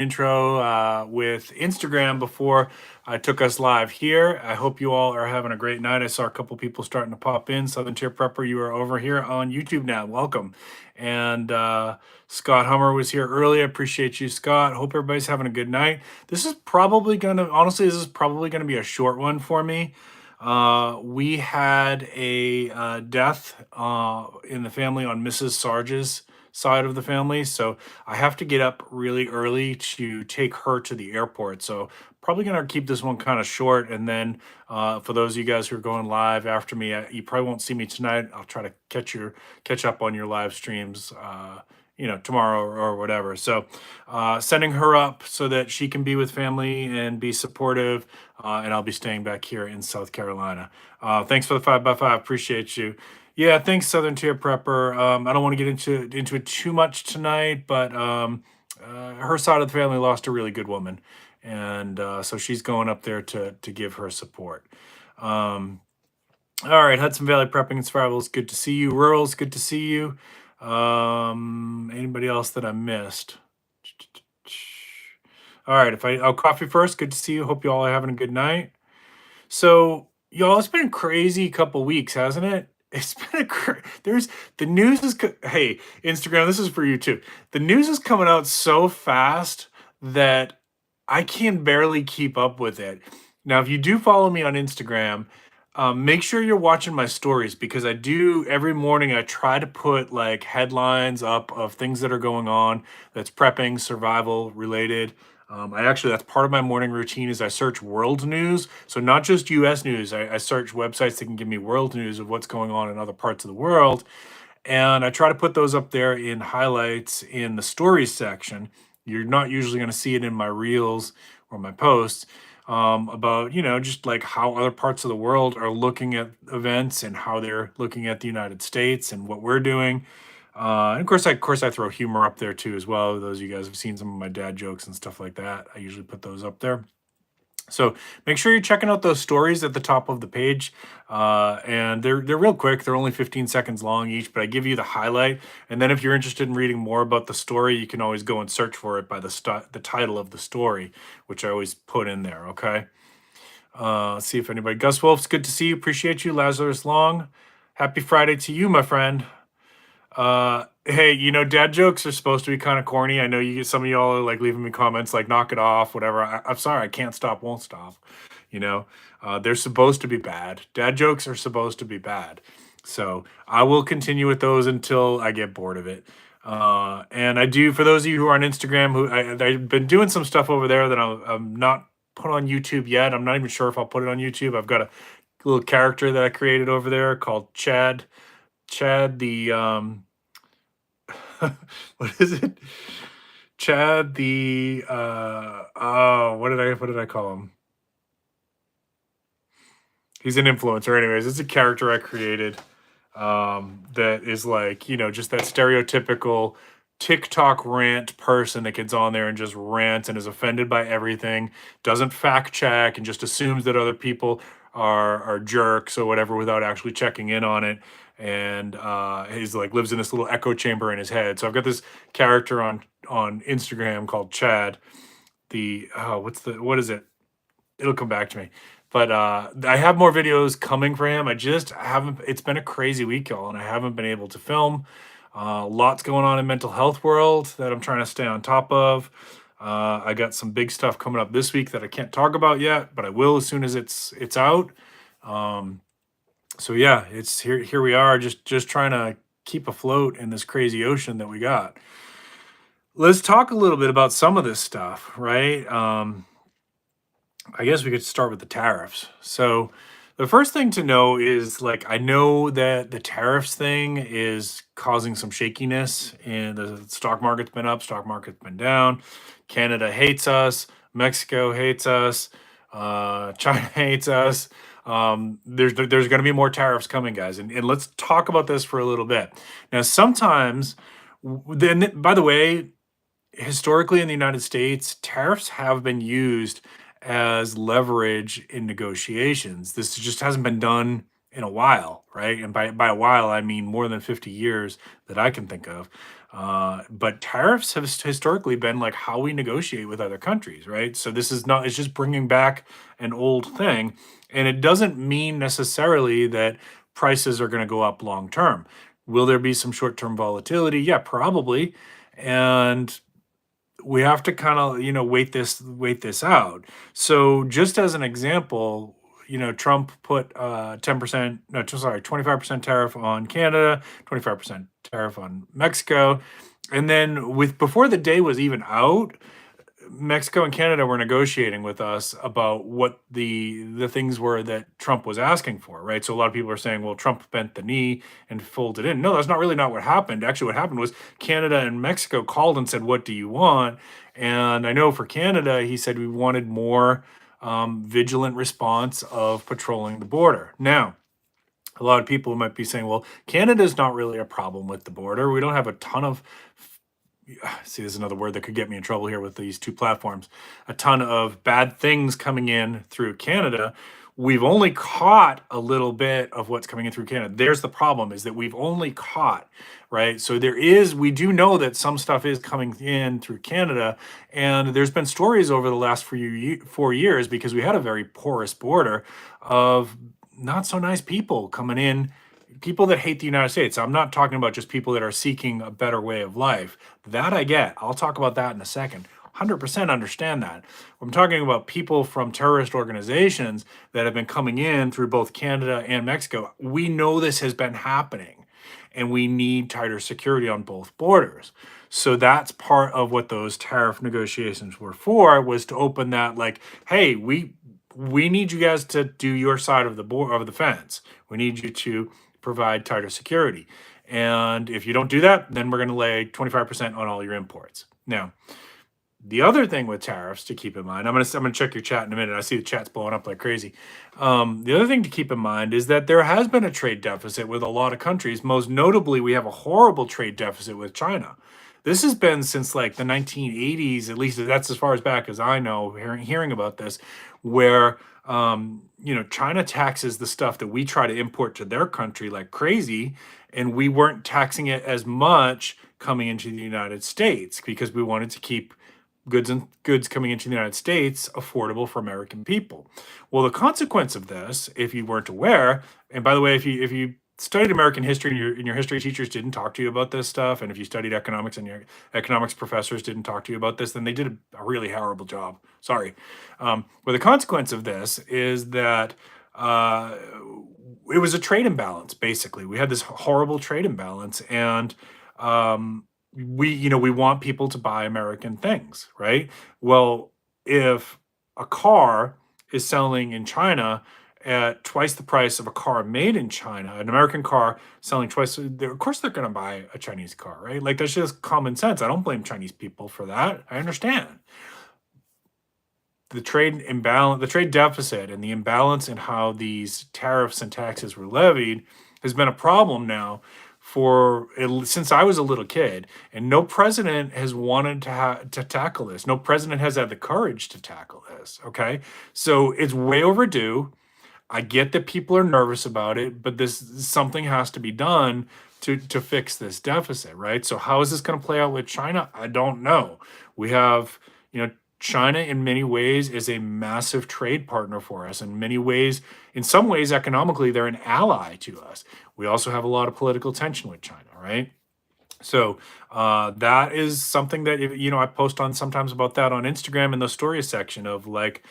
intro with Instagram before I took us live here. I hope you all are having a great night. I saw a couple people starting to pop in. Southern Tier Prepper, you are over here on YouTube now. Welcome. And Scott Hummer was here early. I appreciate you, Scott. Hope everybody's having a good night. This is probably honestly, this is probably gonna be a short one for me. We had a death in the family on Mrs. Sarge's side of the family. So I have to get up really early to take her to the airport. So probably gonna keep this one kind of short. And then for those of you guys who are going live after me, you probably won't see me tonight. I'll try to catch up on your live streams, tomorrow or whatever. So sending her up so that she can be with family and be supportive. And I'll be staying back here in South Carolina. Thanks for the 5x5. Appreciate you. Yeah, thanks, Southern Tier Prepper. I don't want to get into it too much tonight, but her side of the family lost a really good woman, and so she's going up there to give her support. All right, Hudson Valley Prepping and Survivalist, good to see you. Rural's good to see you. Anybody else that I missed? All right, Coffee First, good to see you. Hope you all are having a good night. So, y'all, it's been a crazy couple weeks, hasn't it? It's been the news is hey, Instagram, this is for you too. The news is coming out so fast that I can barely keep up with it. Now, if you do follow me on Instagram, make sure you're watching my stories because I do every morning. I try to put like headlines up of things that are going on that's prepping, survival related. That's part of my morning routine is I search world news. So not just US news, I search websites that can give me world news of what's going on in other parts of the world. And I try to put those up there in highlights in the stories section. You're not usually going to see it in my reels or my posts about, just like how other parts of the world are looking at events and how they're looking at the United States and what we're doing. And of course, I throw humor up there too as well. Those of you guys have seen some of my dad jokes and stuff like that. I usually put those up there. So make sure you're checking out those stories at the top of the page, and they're real quick. They're only 15 seconds long each, but I give you the highlight. And then if you're interested in reading more about the story, you can always go and search for it by the title of the story, which I always put in there. Okay. Let's see if anybody. Gus Wolf's good to see you. Appreciate you. Lazarus Long, happy Friday to you, my friend. Hey, dad jokes are supposed to be kind of corny. I know you get some of y'all are like leaving me comments like knock it off, whatever. I'm sorry, I can't stop, won't stop. They're supposed to be bad. Dad jokes are supposed to be bad. So I will continue with those until I get bored of it. And I do, for those of you who are on Instagram, I've been doing some stuff over there that I'm not put on YouTube yet. I'm not even sure if I'll put it on YouTube. I've got a little character that I created over there called Chad. The what is it? Chad the what did I call him? He's an influencer. Anyways, it's a character I created that is like, just that stereotypical TikTok rant person that gets on there and just rants and is offended by everything, doesn't fact check, and just assumes that other people are jerks or whatever without actually checking in on it. And he's like lives in this little echo chamber in his head. So I've got this character on Instagram called Chad. What is it? It'll come back to me. But I have more videos coming for him. I just haven't. It's been a crazy week, y'all, and I haven't been able to film. Lots going on in mental health world that I'm trying to stay on top of. I got some big stuff coming up this week that I can't talk about yet, but I will as soon as it's out. So yeah, it's here we are, just trying to keep afloat in this crazy ocean that we got. Let's talk a little bit about some of this stuff, right? I guess we could start with the tariffs. So the first thing to know is, like, I know that the tariffs thing is causing some shakiness, and the stock market's been up, stock market's been down. Canada hates us, Mexico hates us, China hates us. There's going to be more tariffs coming, guys, and let's talk about this for a little bit. Now, sometimes, then, by the way, historically in the United States, tariffs have been used as leverage in negotiations. This just hasn't been done in a while, right? And by a while, I mean more than 50 years that I can think of. But tariffs have historically been like how we negotiate with other countries, right? So this is not, it's just bringing back an old thing. And it doesn't mean necessarily that prices are going to go up long term. Will there be some short term volatility? Yeah, probably. And we have to kind of, wait this out. So just as an example, Trump put 10%, no, sorry, 25% tariff on Canada, 25% tariff on Mexico. And then before the day was even out, Mexico and Canada were negotiating with us about what the things were that Trump was asking for, right? So a lot of people are saying, well, Trump bent the knee and folded in. No, that's not what happened. Actually, what happened was Canada and Mexico called and said, "What do you want?" And I know for Canada, he said we wanted more vigilant response of patrolling the border. Now, a lot of people might be saying, well, Canada's not really a problem with the border. We don't have a ton of, see, there's another word that could get me in trouble here with these two platforms, a ton of bad things coming in through Canada. We've only caught a little bit of what's coming in through Canada. There's the problem, is that we've only caught, right? So we do know that some stuff is coming in through Canada. And there's been stories over the last 4 years, because we had a very porous border, of not so nice people coming in, people that hate the United States. I'm not talking about just people that are seeking a better way of life. That I get. I'll talk about that in a second. 100% understand that. I'm talking about people from terrorist organizations that have been coming in through both Canada and Mexico. We know this has been happening, and we need tighter security on both borders. So that's part of what those tariff negotiations were for, was to open that, like, hey, we need you guys to do your side of the fence. We need you to provide tighter security. And if you don't do that, then we're going to lay 25% on all your imports. Now, the other thing with tariffs to keep in mind, I'm gonna check your chat in a minute. I see the chat's blowing up like crazy. The other thing to keep in mind is that there has been a trade deficit with a lot of countries. Most notably, we have a horrible trade deficit with China. This has been since like the 1980s, at least that's as far as back as I know, hearing about this, where China taxes the stuff that we try to import to their country like crazy, and we weren't taxing it as much coming into the United States because we wanted to keep goods coming into the United States affordable for American people. Well, the consequence of this, if you weren't aware, and by the way, if you studied American history and your history teachers didn't talk to you about this stuff, and if you studied economics and your economics professors didn't talk to you about this, then they did a really horrible job. Sorry. But the consequence of this is that it was a trade imbalance. Basically, we had this horrible trade imbalance, and we want people to buy American things, right? Well, if a car is selling in China at twice the price of a car made in China, an American car selling twice, of course they're going to buy a Chinese car, right? Like, that's just common sense. I don't blame Chinese people for that. I understand. The trade deficit and the imbalance in how these tariffs and taxes were levied has been a problem now since I was a little kid, and no president has wanted to tackle this. No president has had the courage to tackle this. Okay, so it's way overdue. I get that people are nervous about it, but something has to be done to fix this deficit, right? So how is this going to play out with China? I don't know. We have, China in many ways is a massive trade partner for us. In some ways, economically, they're an ally to us. We also have a lot of political tension with China, right? So that is something that, I post on sometimes about that on Instagram in the stories section of like,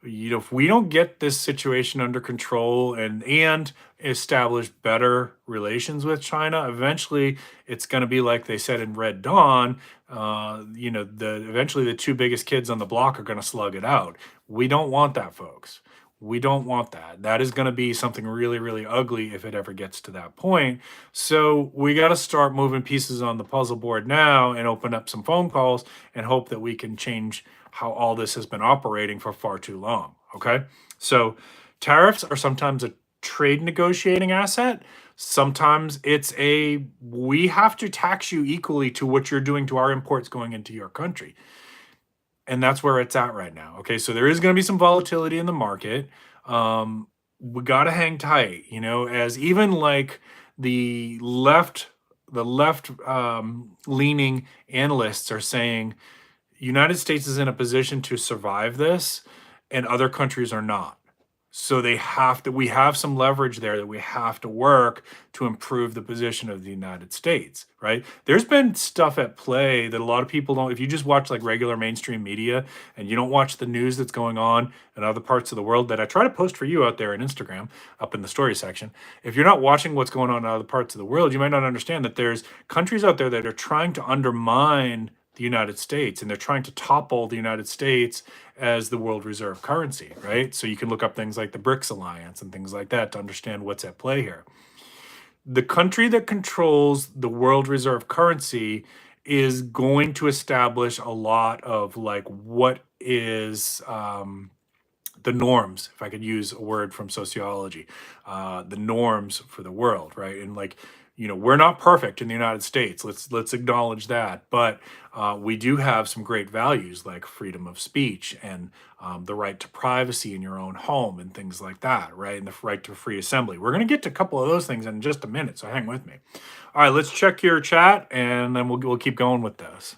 if we don't get this situation under control and establish better relations with China, eventually it's going to be like they said in Red Dawn. Eventually the two biggest kids on the block are going to slug it out. We don't want that, folks. We don't want that. That is going to be something really, really ugly if it ever gets to that point. So we got to start moving pieces on the puzzle board now and open up some phone calls and hope that we can change how all this has been operating for far too long. Okay. So tariffs are sometimes a trade negotiating asset. Sometimes we have to tax you equally to what you're doing to our imports going into your country. And that's where it's at right now. Okay, so there is going to be some volatility in the market. We got to hang tight, as even like the left left leaning analysts are saying United States is in a position to survive this, and other countries are not. So we have some leverage there that we have to work to improve the position of the United States, right? There's been stuff at play that a lot of people don't. If you just watch like regular mainstream media and you don't watch the news that's going on in other parts of the world that I try to post for you out there on Instagram, up in the story section, if you're not watching what's going on in other parts of the world, you might not understand that there's countries out there that are trying to undermine the United States, and they're trying to topple the United States as the world reserve currency, right? So you can look up things like the BRICS alliance and things like that to understand what's at play here. The country that controls the world reserve currency is going to establish a lot of like what is the norms, if I could use a word from sociology, the norms for the world, right? And like, we're not perfect in the United States. Let's acknowledge that, but we do have some great values like freedom of speech and the right to privacy in your own home and things like that, right? And the right to free assembly. We're going to get to a couple of those things in just a minute, so hang with me. All right, let's check your chat, and then we'll keep going with this.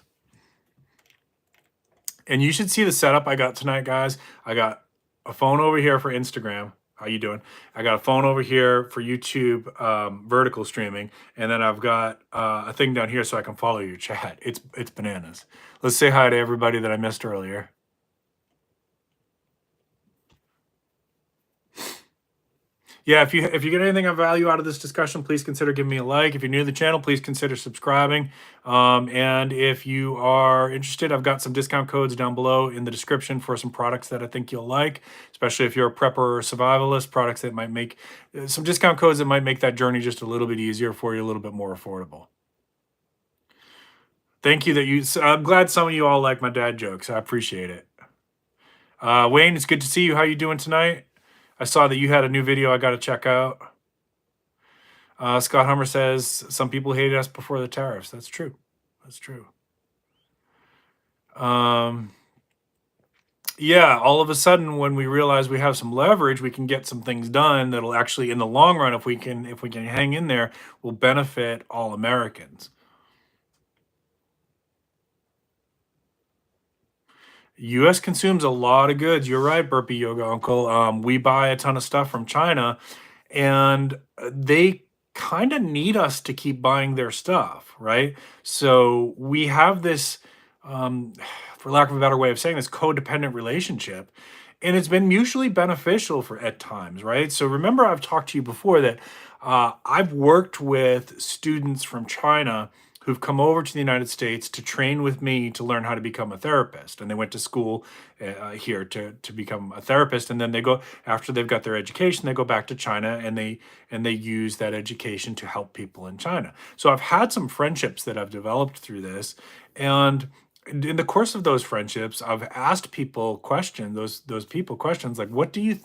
And you should see the setup I got tonight, guys. I got a phone over here for Instagram. How you doing? I got a phone over here for YouTube vertical streaming, and then I've got a thing down here so I can follow your chat. It's bananas. Let's say hi to everybody that I missed earlier. Yeah, if you get anything of value out of this discussion, please consider giving me a like. If you're new to the channel, please consider subscribing. And if you are interested, I've got some discount codes down below in the description for some products that I think you'll like, especially if you're a prepper or survivalist, products that might make some discount codes that might make that journey just a little bit easier for you, a little bit more affordable. Thank you I'm glad some of you all like my dad jokes. I appreciate it. Wayne, it's good to see you. How you doing tonight? I saw that you had a new video I got to check out. Scott Hummer says, some people hated us before the tariffs. That's true. That's true. Yeah, all of a sudden, when we realize we have some leverage, we can get some things done that'll actually, in the long run, if we can hang in there, will benefit all Americans. U.S. consumes a lot of goods. You're right, Burpee Yoga Uncle. We buy a ton of stuff from China, and they kind of need us to keep buying their stuff, right? So we have this, for lack of a better way of saying this, codependent relationship, and it's been mutually beneficial at times, right? So remember, I've talked to you before that I've worked with students from China who've come over to the United States to train with me to learn how to become a therapist. And they went to school here to become a therapist. And then they go, after they've got their education, they go back to China and they use that education to help people in China. So I've had some friendships that I've developed through this. And in the course of those friendships, I've asked people questions, those people questions like, what do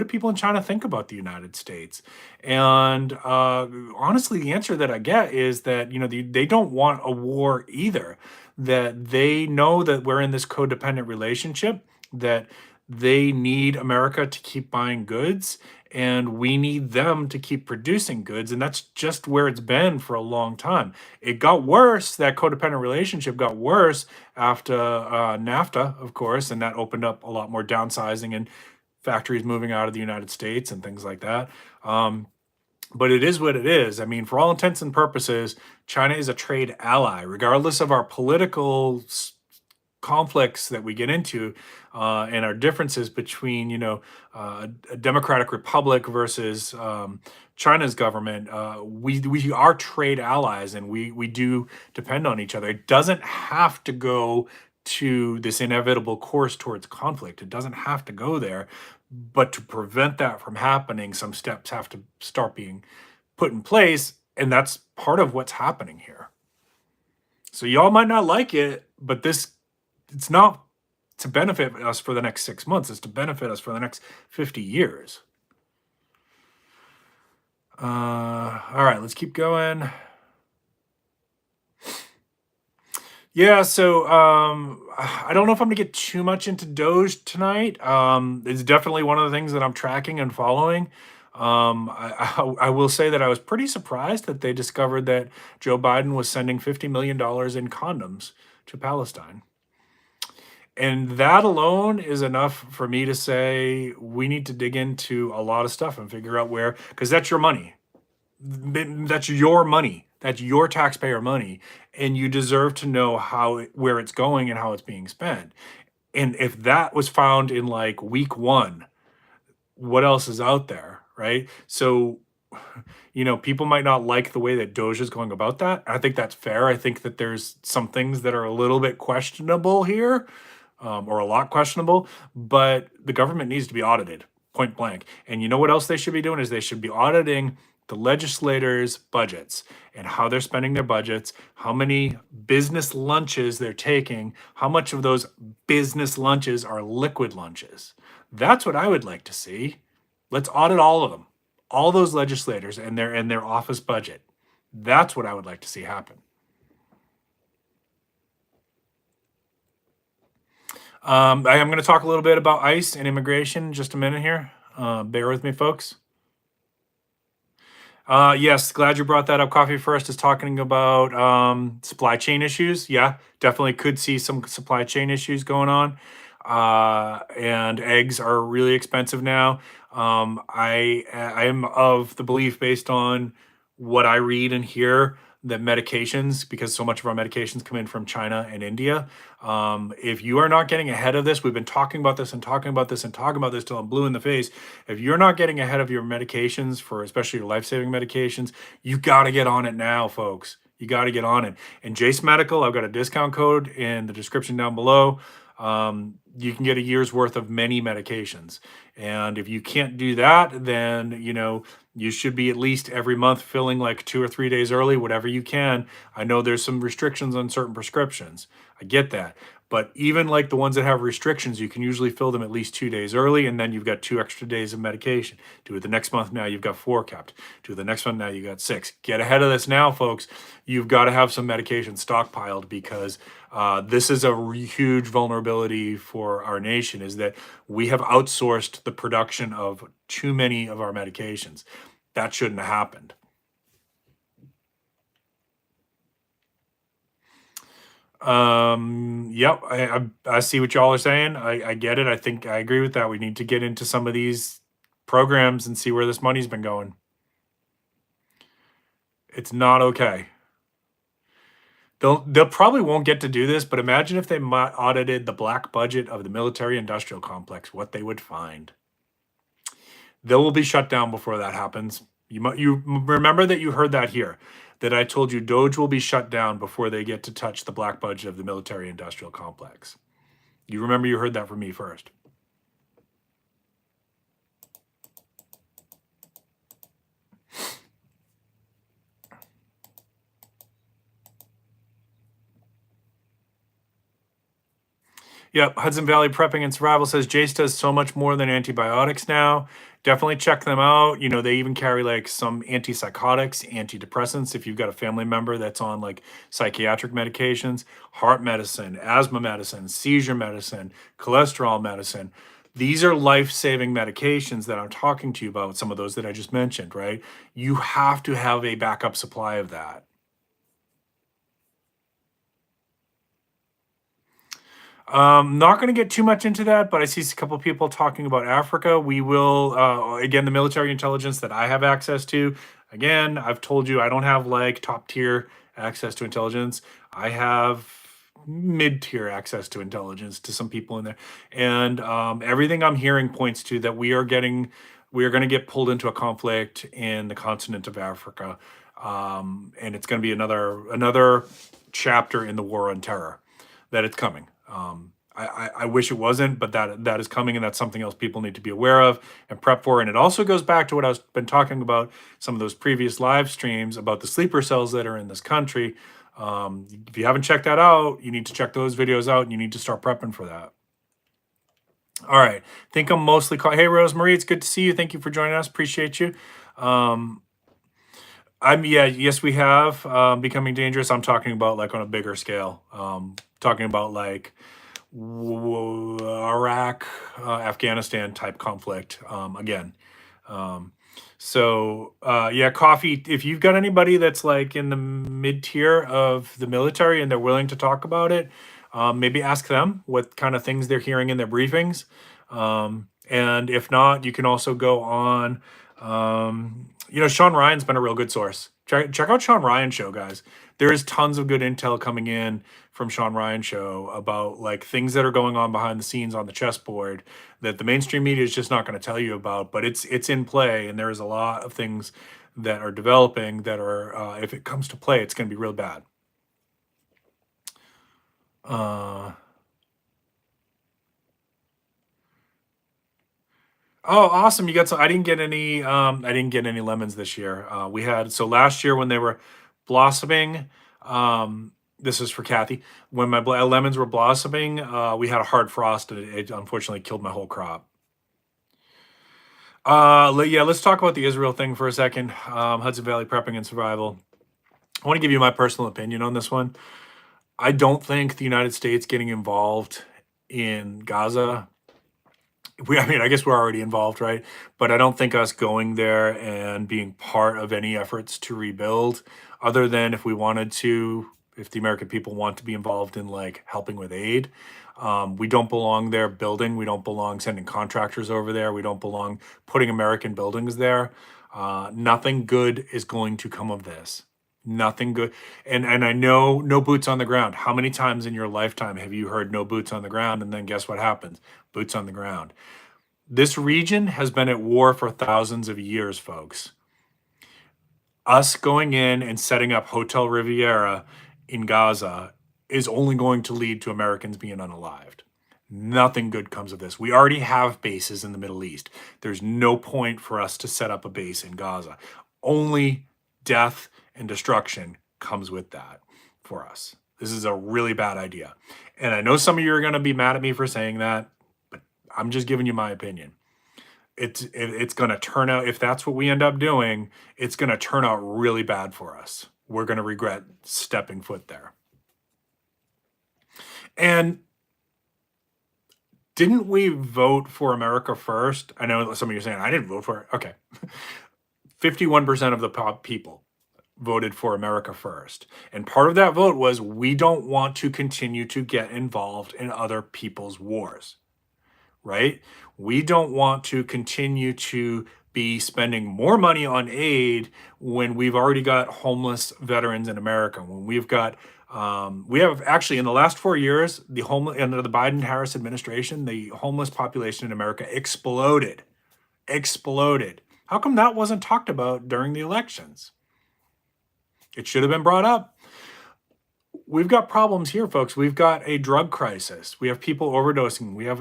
people in China think about the United States? And honestly, the answer that I get is that, they don't want a war either, that they know that we're in this codependent relationship, that they need America to keep buying goods, and we need them to keep producing goods. And that's just where it's been for a long time. It got worse. That codependent relationship got worse after NAFTA, of course, and that opened up a lot more downsizing and factories moving out of the United States and things like that. But it is what it is. I mean, for all intents and purposes, China is a trade ally, regardless of our political conflicts that we get into and our differences between, a democratic republic versus China's government. We are trade allies, and we do depend on each other. It doesn't have to go to this inevitable course towards conflict. It doesn't have to go there. But to prevent that from happening, some steps have to start being put in place. And that's part of what's happening here. So y'all might not like it, but it's not to benefit us for the next 6 months. It's to benefit us for the next 50 years. All right, let's keep going. Yeah, so I don't know if I'm gonna get too much into Doge tonight. It's definitely one of the things that I'm tracking and following. I will say that I was pretty surprised that they discovered that Joe Biden was sending $50 million in condoms to Palestine. And that alone is enough for me to say we need to dig into a lot of stuff and figure out where, because that's your money. That's your money. That's your taxpayer money. And you deserve to know where it's going and how it's being spent. And if that was found in like week one, what else is out there, right? So, people might not like the way that Doge is going about that. I think that's fair. I think that there's some things that are a little bit questionable here, or a lot questionable, but the government needs to be audited, point blank. And you know what else they should be doing is they should be auditing the legislators' budgets and how they're spending their budgets, how many business lunches they're taking, how much of those business lunches are liquid lunches. That's what I would like to see. Let's audit all of them, all those legislators and their office budget. That's what I would like to see happen. I am going to talk a little bit about ICE and immigration in just a minute here. Bear with me, folks. Yes, glad you brought that up. Coffee First is talking about supply chain issues. Yeah, definitely could see some supply chain issues going on. And eggs are really expensive now. I am of the belief, based on what I read and hear, that medications, because so much of our medications come in from China and India, if you are not getting ahead of this, we've been talking about this and talking about this and talking about this till I'm blue in the face. If you're not getting ahead of your medications, for especially your life-saving medications, you got to get on it now, folks. You got to get on it. And Jace Medical, I've got a discount code in the description down below. You can get a year's worth of many medications. And if you can't do that, then, you should be at least every month filling like 2 or 3 days early, whatever you can. I know there's some restrictions on certain prescriptions. I get that. But even like the ones that have restrictions, you can usually fill them at least 2 days early, and then you've got 2 extra days of medication. Do it the next month, now you've got 4 kept. Do it the next one, now you got 6. Get ahead of this now, folks. You've got to have some medication stockpiled, because this is a huge vulnerability for our nation, is that we have outsourced the production of too many of our medications. That shouldn't have happened. Yep, I see what y'all are saying. I get it. I think I agree with that. We need to get into some of these programs and see where this money's been going. It's not okay. They'll probably won't get to do this, but imagine if they audited the black budget of the military industrial complex, what they would find. They will be shut down before that happens. You remember that you heard that here, that I told you Doge will be shut down before they get to touch the black budget of the military industrial complex. You remember you heard that from me first. Yep, Hudson Valley Prepping and Survival says Jace does so much more than antibiotics now. Definitely check them out. They even carry like some antipsychotics, antidepressants if you've got a family member that's on like psychiatric medications, heart medicine, asthma medicine, seizure medicine, cholesterol medicine. These are life-saving medications that I'm talking to you about, some of those that I just mentioned, right? You have to have a backup supply of that. Not going to get too much into that, but I see a couple of people talking about Africa. We will, again, the military intelligence that I have access to. Again, I've told you I don't have like top tier access to intelligence. I have mid tier access to intelligence to some people in there, and everything I'm hearing points to that we are going to get pulled into a conflict in the continent of Africa, and it's going to be another chapter in the war on terror. That it's coming. I wish it wasn't, but that is coming, and that's something else people need to be aware of and prep for. And it also goes back to what I've been talking about, some of those previous live streams about the sleeper cells that are in this country. If you haven't checked that out, you need to check those videos out, and you need to start prepping for that. All right, I think I'm mostly caught. Hey, Rosemary, it's good to see you. Thank you for joining us. Appreciate you. Yes, we have Becoming Dangerous. I'm talking about like on a bigger scale. Talking about like Iraq, Afghanistan type conflict. Again, So, yeah, coffee. If you've got anybody that's like in the mid tier of the military and they're willing to talk about it, maybe ask them what kind of things they're hearing in their briefings. And if not, you can also go on. Sean Ryan's been a real good source. Check out Sean Ryan's show, guys. There is tons of good intel coming in from Sean Ryan's show about like things that are going on behind the scenes on the chessboard that the mainstream media is just not going to tell you about, but it's in play, and there is a lot of things that are developing that are, if it comes to play, it's going to be real bad. Oh, awesome! You got some. I didn't get any. I didn't get any lemons this year. We had so last year when they were blossoming. This is for Kathy. When my lemons were blossoming, we had a hard frost, and it unfortunately killed my whole crop. Yeah, let's talk about the Israel thing for a second. Hudson Valley Prepping and Survival. I want to give you my personal opinion on this one. I don't think the United States getting involved in Gaza. I mean, I guess we're already involved, right? But I don't think us going there and being part of any efforts to rebuild, other than if we wanted to, if the American people want to be involved in like helping with aid, we don't belong there building. We don't belong sending contractors over there. We don't belong putting American buildings there. Nothing good is going to come of this. Nothing good. And I know no boots on the ground. How many times in your lifetime have you heard no boots on the ground? And then guess what happens? Boots on the ground. This region has been at war for thousands of years, folks. Us going in and setting up Hotel Riviera in Gaza is only going to lead to Americans being unalived. Nothing good comes of this. We already have bases in the Middle East. There's no point for us to set up a base in Gaza. Only death and destruction comes with that for us. This is a really bad idea. And I know some of you are going to be mad at me for saying that, but I'm just giving you my opinion. It's going to turn out, if that's what we end up doing, it's going to turn out really bad for us. We're going to regret stepping foot there. And didn't we vote for America First? I know some of you are saying, I didn't vote for it. Okay. 51% of the people voted for America First. And part of that vote was we don't want to continue to get involved in other people's wars, right? We don't want to continue to be spending more money on aid when we've already got homeless veterans in America, when we've got we have actually in the last 4 years, under the Biden-Harris administration, the homeless population in America exploded. How come that wasn't talked about during the elections? It should have been brought up. We've got problems here, folks. We've got a drug crisis. We have people overdosing. We have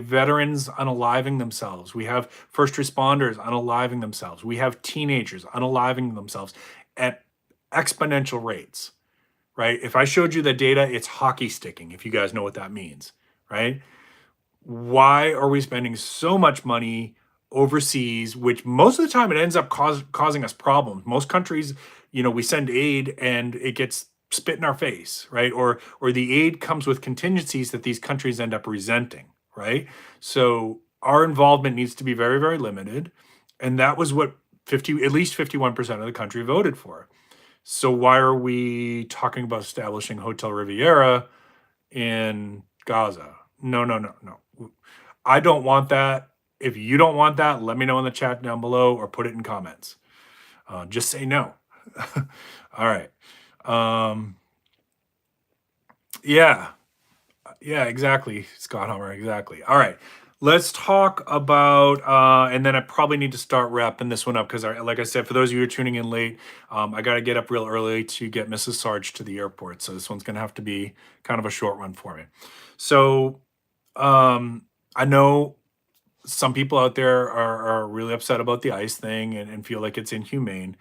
veterans unaliving themselves. We have first responders unaliving themselves. We have teenagers unaliving themselves at exponential rates, right? If I showed you the data, it's hockey sticking, if you guys know what that means, right? Why are we spending so much money overseas, which most of the time it ends up causing us problems? Most countries, we send aid and it gets spit in our face, right? Or the aid comes with contingencies that these countries end up resenting, right? So our involvement needs to be very, very limited. And that was what at least 51% of the country voted for. So why are we talking about establishing Hotel Riviera in Gaza? No. I don't want that. If you don't want that, let me know in the chat down below or put it in comments. Just say no. All right. Yeah, exactly, Scott Homer, exactly. All right, let's talk about, and then I probably need to start wrapping this one up because, like I said, for those of you who are tuning in late, I got to get up real early to get Mrs. Sarge to the airport, so this one's going to have to be kind of a short one for me. So, I know some people out there are really upset about the ICE thing and feel like it's inhumane.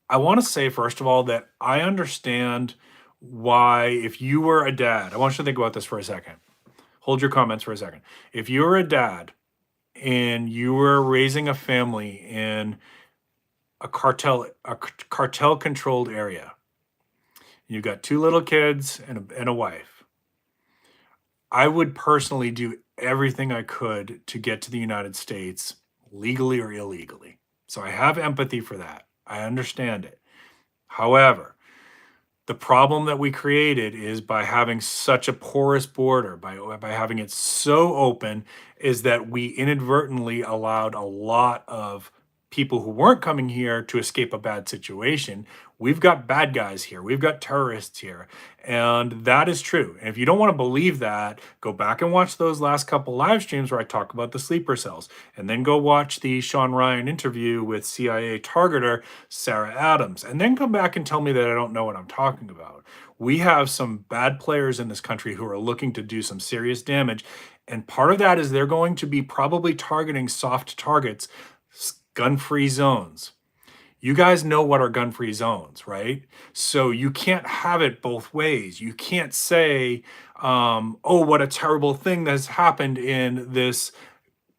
I want to say, first of all, that I understand why, if you were a dad, I want you to think about this for a second. Hold your comments for a second. If you were a dad and you were raising a family in a cartel controlled area, you got 2 little kids and a wife, I would personally do everything I could to get to the United States legally or illegally. So I have empathy for that. I understand it. However, the problem that we created is by having such a porous border, by having it so open, is that we inadvertently allowed a lot of people who weren't coming here to escape a bad situation. We've got bad guys here. We've got terrorists here. And that is true. And if you don't want to believe that, go back and watch those last couple live streams where I talk about the sleeper cells. And then go watch the Sean Ryan interview with CIA targeter Sarah Adams. And then come back and tell me that I don't know what I'm talking about. We have some bad players in this country who are looking to do some serious damage. And part of that is they're going to be probably targeting soft targets, gun-free zones. You guys know what are gun-free zones, right? So you can't have it both ways. You can't say, oh, what a terrible thing that's happened in this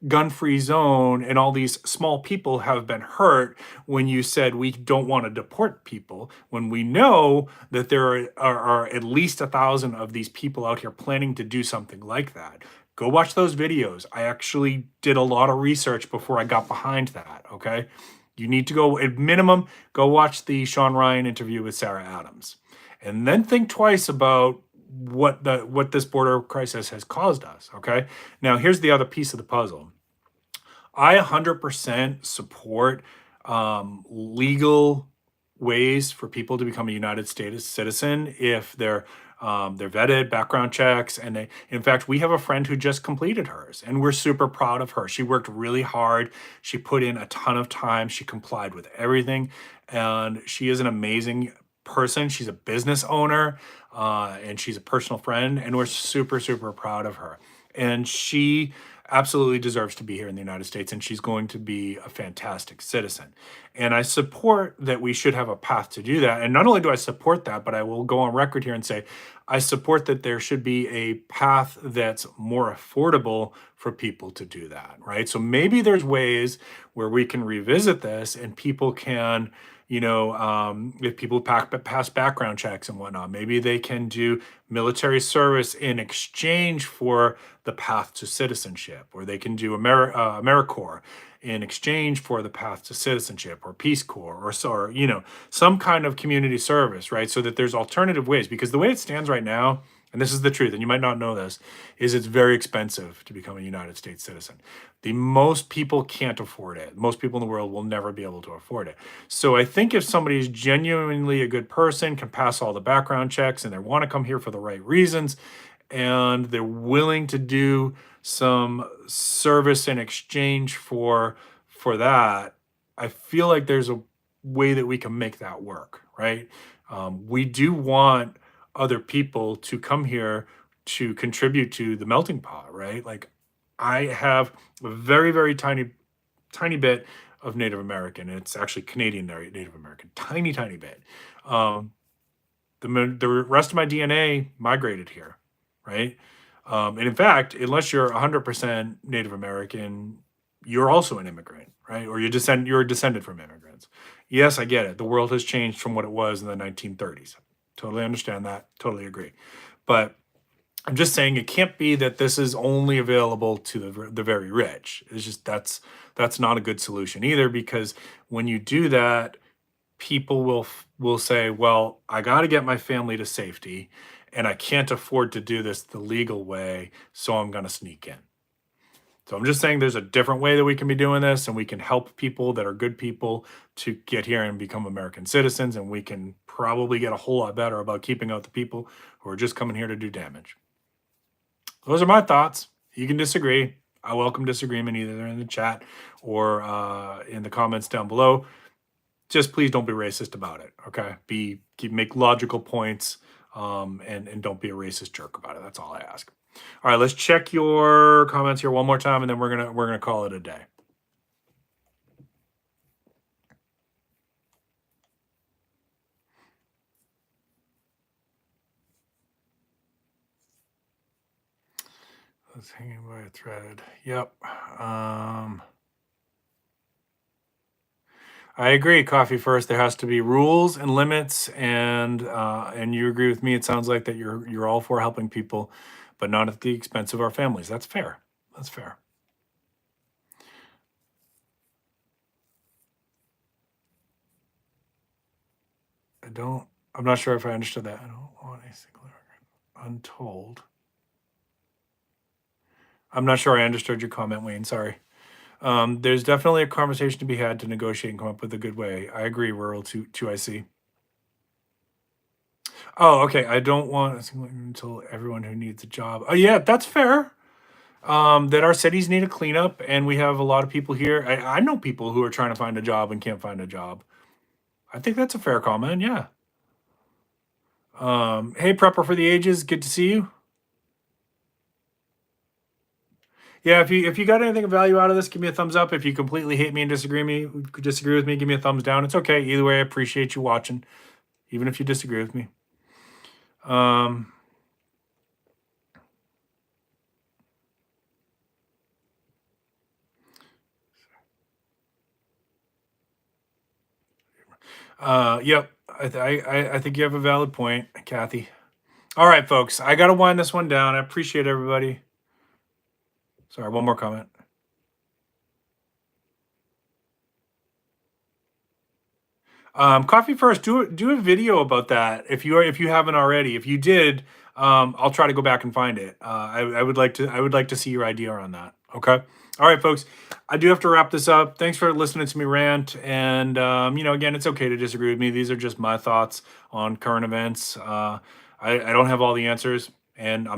gun-free zone and all these small people have been hurt, when you said we don't want to deport people, when we know that there are at least 1,000 of these people out here planning to do something like that. Go watch those videos. I actually did a lot of research before I got behind that, okay? You need to go, at minimum, go watch the Sean Ryan interview with Sarah Adams. And then think twice about what this border crisis has caused us, okay? Now, here's the other piece of the puzzle. I 100% support legal ways for people to become a United States citizen if they're vetted, background checks, and they, in fact, we have a friend who just completed hers, and we're super proud of her. She worked really hard. She put in a ton of time. She complied with everything, and she is an amazing person. She's a business owner, and she's a personal friend, and we're super, super proud of her. And she absolutely deserves to be here in the United States, and she's going to be a fantastic citizen. And I support that we should have a path to do that. And not only do I support that, but I will go on record here and say, I support that there should be a path that's more affordable for people to do that, right? So maybe there's ways where we can revisit this and people can, if people pass background checks and whatnot, maybe they can do military service in exchange for the path to citizenship, or they can do AmeriCorps in exchange for the path to citizenship, or Peace Corps, or some kind of community service, right? So that there's alternative ways, because the way it stands right now, and this is the truth, and you might not know this, is it's very expensive to become a United States citizen. Most people can't afford it. Most people in the world will never be able to afford it. So I think if somebody is genuinely a good person, can pass all the background checks, and they want to come here for the right reasons, and they're willing to do some service in exchange for that, I feel like there's a way that we can make that work, right? We do want other people to come here to contribute to the melting pot, right? Like, I have a very, very tiny bit of Native American. It's actually Canadian Native American, tiny bit. The rest of my DNA migrated here, right? And in fact, unless you're 100% Native American, you're also an immigrant, right? Or you're descended from immigrants. Yes, I get it. The world has changed from what it was in the 1930s. Totally understand that. Totally agree. But I'm just saying it can't be that this is only available to the very rich. It's just that's not a good solution either, because when you do that, people will say, well, I got to get my family to safety, and I can't afford to do this the legal way, so I'm going to sneak in. So I'm just saying there's a different way that we can be doing this, and we can help people that are good people to get here and become American citizens, and we can probably get a whole lot better about keeping out the people who are just coming here to do damage. Those are my thoughts. You can disagree. I welcome disagreement either in the chat or in the comments down below. Just please don't be racist about it, okay? Make logical points, and don't be a racist jerk about it. That's all I ask. All right, let's check your comments here one more time, and then we're gonna call it a day. Let's hanging by a thread. Yep. I agree. Coffee first. There has to be rules and limits, and you agree with me. It sounds like that you're all for helping people, but not at the expense of our families. That's fair. That's fair. I'm not sure if I understood that. I don't want a single immigrant untold. I'm not sure I understood your comment, Wayne. Sorry. There's definitely a conversation to be had to negotiate and come up with a good way. I agree, Rural 2IC. Oh, okay. I don't want a single immigrant until everyone who needs a job. Oh, yeah, that's fair. That our cities need a cleanup, and we have a lot of people here. I know people who are trying to find a job and can't find a job. I think that's a fair comment. Yeah. Hey, Prepper for the Ages, good to see you. Yeah, if you got anything of value out of this, give me a thumbs up. If you completely hate me and disagree with me, give me a thumbs down. It's okay. Either way, I appreciate you watching, even if you disagree with me. Yep. I think you have a valid point, Kathy. All right, folks. I got to wind this one down. I appreciate everybody. Sorry, one more comment. Coffee First, do a video about that if you haven't already. If you did, I'll try to go back and find it. I would like to see your idea on that. Okay. All right, folks. I do have to wrap this up. Thanks for listening to me rant. And again, it's okay to disagree with me. These are just my thoughts on current events. I don't have all the answers, and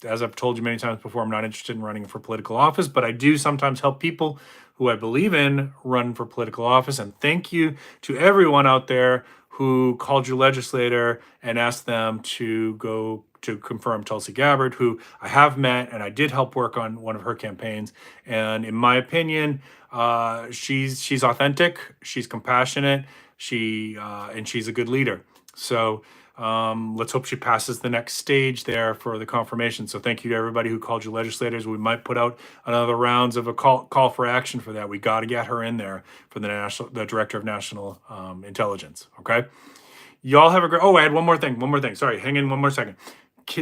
as I've told you many times before, I'm not interested in running for political office, but I do sometimes help people who I believe in run for political office. And thank you to everyone out there who called your legislator and asked them to go to confirm Tulsi Gabbard, who I have met, and I did help work on one of her campaigns. And in my opinion, she's authentic, she's compassionate, and she's a good leader. So let's hope she passes the next stage there for the confirmation. So thank you to everybody who called your legislators. We might put out another rounds of a call for action for that. We got to get her in there for the director of national intelligence. Okay. Y'all have a great, I had one more thing. Sorry. Hang in one more second.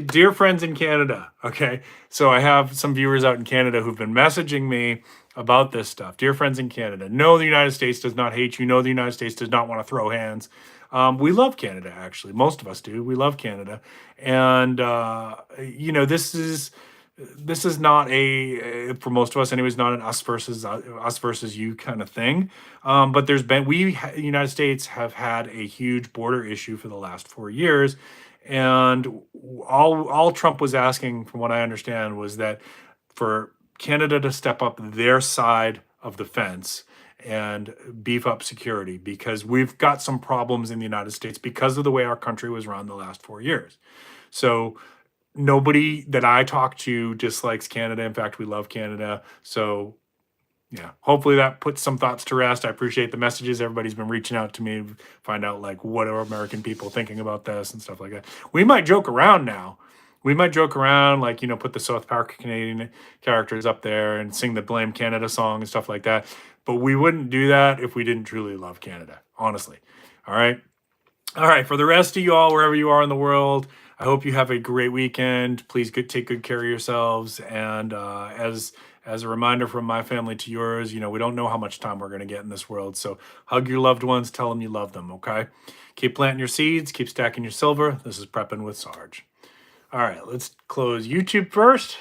Dear friends in Canada. Okay. So I have some viewers out in Canada who've been messaging me about this stuff. Dear friends in Canada, no, the United States does not hate you. No, the United States does not want to throw hands. We love Canada, actually. Most of us do. We love Canada. And, this is not for most of us anyways, not an us versus you kind of thing. But the United States have had a huge border issue for the last 4 years. And all Trump was asking, from what I understand, was that for Canada to step up their side of the fence and beef up security, because we've got some problems in the United States because of the way our country was run the last 4 years. So nobody that I talk to dislikes Canada. In fact, we love Canada. So yeah, hopefully that puts some thoughts to rest. I appreciate the messages. Everybody's been reaching out to me to find out like what are American people thinking about this and stuff like that. We might joke around now. We might joke around, like, put the South Park Canadian characters up there and sing the Blame Canada song and stuff like that. But we wouldn't do that if we didn't truly love Canada, honestly. All right. All right. For the rest of you all, wherever you are in the world, I hope you have a great weekend. Please take good care of yourselves. And as a reminder from my family to yours, we don't know how much time we're going to get in this world. So hug your loved ones. Tell them you love them. Okay. Keep planting your seeds. Keep stacking your silver. This is Prepping with Sarge. All right, let's close YouTube first.